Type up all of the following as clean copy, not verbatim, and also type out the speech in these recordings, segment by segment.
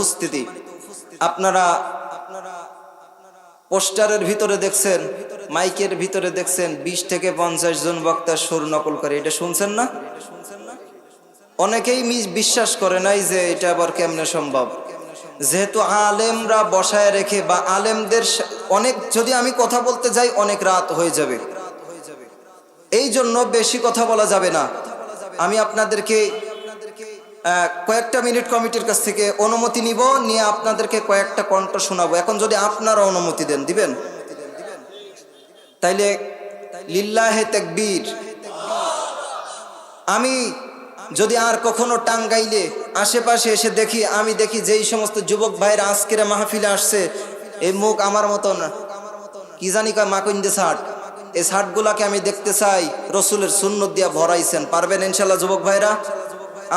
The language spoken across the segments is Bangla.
উপস্থিতি আপনারা পোস্টারের ভিতরে দেখছেন, মাইকের ভিতরে দেখছেন 20 থেকে 50 জন বক্তার সুর নকল করে, এটা শুনছেন না? অনেকেই বিশ্বাস করে নাই যে এটা আবার কেমনে সম্ভব। যেহেতু আলেমরা বসায় রেখে বা আলেমদের অনেক, যদি আমি কথা বলতে যাই অনেক রাত হয়ে যাবে, এই জন্য বেশি কথা বলা যাবে না। আমি আপনাদেরকে কয়েকটা মিনিট কমিটির কাছ থেকে অনুমতি নিব, নিয়ে আপনাদেরকে কয়েকটা কণ্ঠ শোনাবো। এখন যদি আপনারা অনুমতি দিবেন তাইলে লিল্লাহে তাকবীর। আমি যদি আর কখনো টাঙ্গাইলে আশেপাশে এসে দেখি, আমি দেখি যেই সমস্ত যুবক ভাইরা আজকের মাহফিলে আসছে, এই মুখ আমার মতন কি জানি কয় মাকুন্দে শার্ট, এই শার্টগুলাকে আমি দেখতে চাই রসুলের সুন্নত দিয়া ভরাইছেন। পারবেন ইনশাল্লাহ যুবক ভাইরা?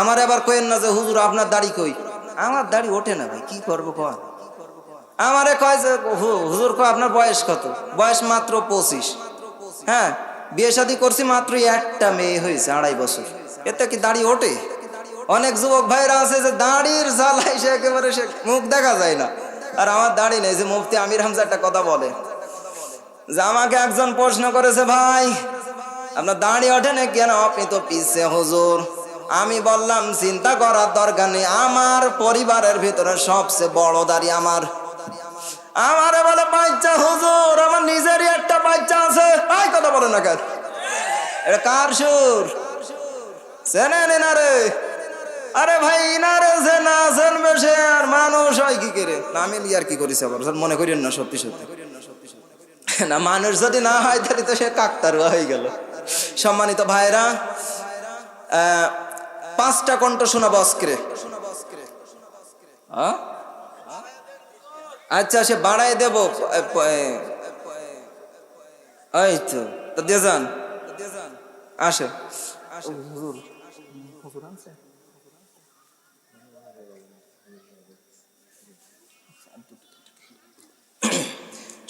আমার এবার কয়েন না যে হুজুর আপনার দাড়ি কই, আমার দাড়ি ওঠে না ভাই, কি করবো কয়। আমারে কয় যে হুজুর কয় আপনার বয়স কত? বয়স মাত্র 25। হ্যাঁ, বিয়ে শাদী করছি, মাত্র একটা মেয়ে হয়েছে, 2.5 বছর। এতে কি দাড়ি ওঠে? অনেক যুবক ভাইরা আছে যে দাড়ির জ্বালাই সে একেবারে সে মুখ দেখা যায় না। আর আমার দাড়ি নেই। যে মুফতি আমির হামজা একটা কথা বলে যে আমাকে একজন প্রশ্ন করেছে, ভাই আপনার দাড়ি ওঠে না কেন? আপনি তো পিছে হুজুর। আমি বললাম চিন্তা করার দরকার নেই, আমার পরিবারের ভিতরে সবচেয়ে বড় দাড়ি আমার। আমারে বলে বাচ্চা হুজুর, আমার নিজেরই একটা বাচ্চা আছে। ভাই কথা বলে না কেন? এটা কার সুর? চেনেন এনারে? আরে ভাই ইনারে যে না চেনবে সে আর মানুষ হয় কি করে? না আমি আর কি করিস আবার, মনে করেন না সত্যি সত্যি না, মানুষ যদি না হয় তাহলে তো সে কাকতারুয়া হয়ে গেল। সম্মানিত ভাইরা, 5টা কণ্ঠ শোনাবো আজকে। আচ্ছা সে বাড়াই দেব, এই তো দিয়ে যান, আসে।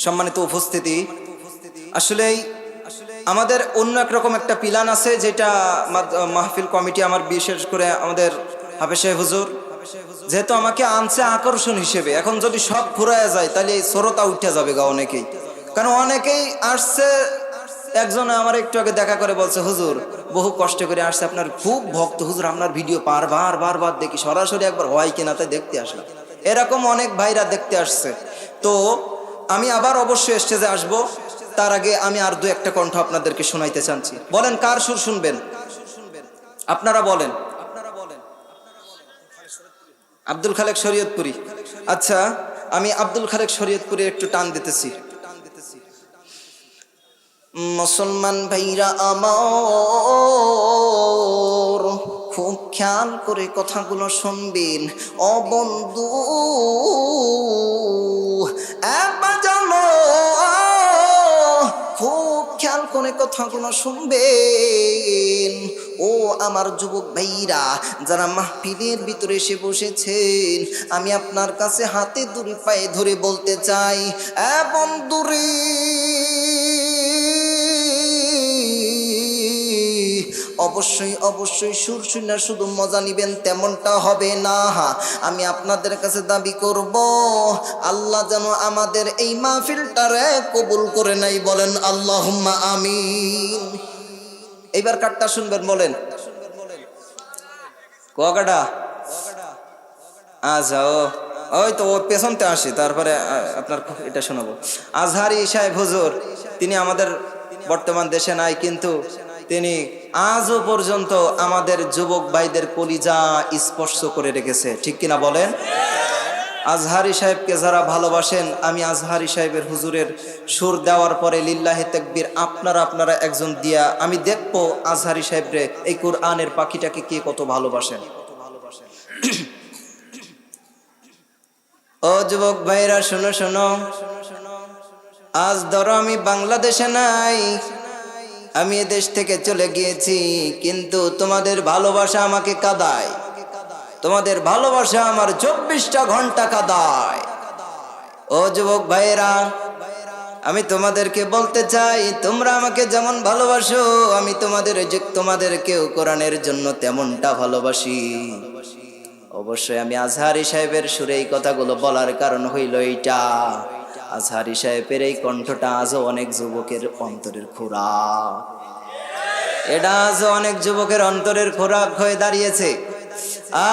সম্মানিত উপস্থিতি, আসলেই আমাদের অন্য একরকম একটা প্ল্যান আছে, যেটা মাহফিল কমিটি আমার, বিশেষ করে আমাদের হাফেজ সাহেব হুজুর যেহেতু আমাকে আনছে আকর্ষণ হিসেবে, এখন যদি সব ফুরায় যায় তাহলে এই শ্রোতা উঠে যাবে গা অনেকেই। কারণ অনেকেই আসছে, একজন আমার একটু আগে দেখা করে বলছে হুজুর বহু কষ্ট করে আসছে, আপনার খুব ভক্ত হুজুর, আপনার ভিডিও বারবার দেখি, সরাসরি একবার হয় কিনা তাই দেখতে আসলাম। এরকম অনেক ভাইরা দেখতে আসছে। তো আমি আবার অবশ্যই স্টেজে আসবো, তার আগে আমি আর 2-1টা কণ্ঠ আপনাদেরকে শোনাইতে চাচ্ছি। বলেন কার সুর শুনবেন? আপনারা বলেন। আব্দুল খালেক শরীয়তপুরি। আচ্ছা আমি আব্দুল খালেক শরীয়তপুরি একটু টান দিতেছি। মুসলমান ভাইরা আমার, খুব খেয়াল করে কথাগুলো শুনবেন। ও বন্ধু জানো, খুব খেয়াল করে কথাগুলো শুনবেন। ও আমার যুবক ভাইরা যারা মাহফিলের ভিতরে এসে বসেছেন, আমি আপনার কাছে হাতে ধরে পায়ে ধরে বলতে চাই, এ বন্ধুরে অবশ্যই সুর শুনে শুধু মজা নিবেন তেমনটা হবে না। আমি আপনাদের কাছে দাবি করব, আল্লাহ যেন আমাদের এই মাহফিলটারে কবুল করে নাই। বলেন আল্লাহুম্মা আমিন। এইবার কাটটা শুনবেন, বলেন কুয়াকাটা। আচ্ছা ওই তো ও পেছনতে আসি, তারপরে আপনার এটা শোনাবো। আজহারি সাহেব হুজুর, তিনি আমাদের বর্তমান দেশে নাই, কিন্তু তিনি আজও পর্যন্ত আমাদের যুবক ভাইদের কলিজা স্পর্শ করে রেখেছে, ঠিক কিনা বলেন? আজহারি সাহেবকে যারা ভালোবাসেন, আমি আজহারি সাহেবের হুজুরের সুর দেওয়ার পরে লিল্লাহি তাকবীর আপনারা একজন দিয়া আমি দেখবো আজহারি সাহেবরে, এই কোরআনের পাখিটাকে কে কত ভালোবাসেন। ও যুবক ভাইরা শোনো শোনো, আজ ধরো আমি বাংলাদেশে নাই, আমি এ দেশ থেকে চলে গিয়েছি, কিন্তু তোমাদের ভালোবাসা আমাকে কাঁদায়, তোমাদের ভালোবাসা আমার 24টা ঘন্টা কাঁদায়। ও যুবক ভাইয়েরা, আমি তোমাদেরকে বলতে চাই, তোমরা আমাকে যেমন ভালোবাসো, আমি তোমাদেরকেও কোরআনের জন্য তেমনটা ভালোবাসি। ও অবশ্যই আমি আজহারি সাহেবের সুরে এই কথাগুলো বলার কারণ হইল এইটা, আজহারি সাহেবের এই কণ্ঠটা আজও অনেক যুবকের অন্তরের খোরাক, এটা আজও অনেক যুবকের অন্তরের খোরাক হয়ে দাঁড়িয়েছে।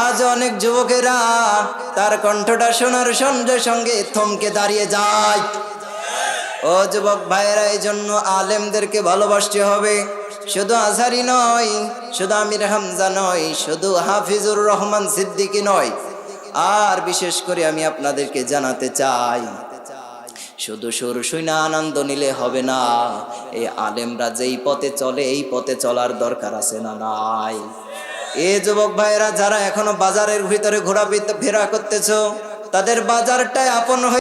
আজ অনেক যুবকেরা তার কণ্ঠটা শোনার সঙ্গে সঙ্গে থমকে দাঁড়িয়ে যায়। ও যুবক ভাইয়েরা, এই জন্য আলেমদেরকে ভালোবাসতে হবে। শুধু আজহারি নয়, শুধু আমির হামজা নয়, শুধু হাফিজুর রহমান সিদ্দিকী নয়, আর বিশেষ করে আমি আপনাদেরকে জানাতে চাই, শুধু সুর শুইনা আনন্দ নিলে হবে না। এই আলেমরা যেই পথে চলে এই পথে চলার দরকার আছে না নাই? এ যুবক ভাইয়েরা যারা এখনো বাজারের ভিতরে ঘোরাফেরা করতেছো, তাদের বাজারটাই আপন হয়ে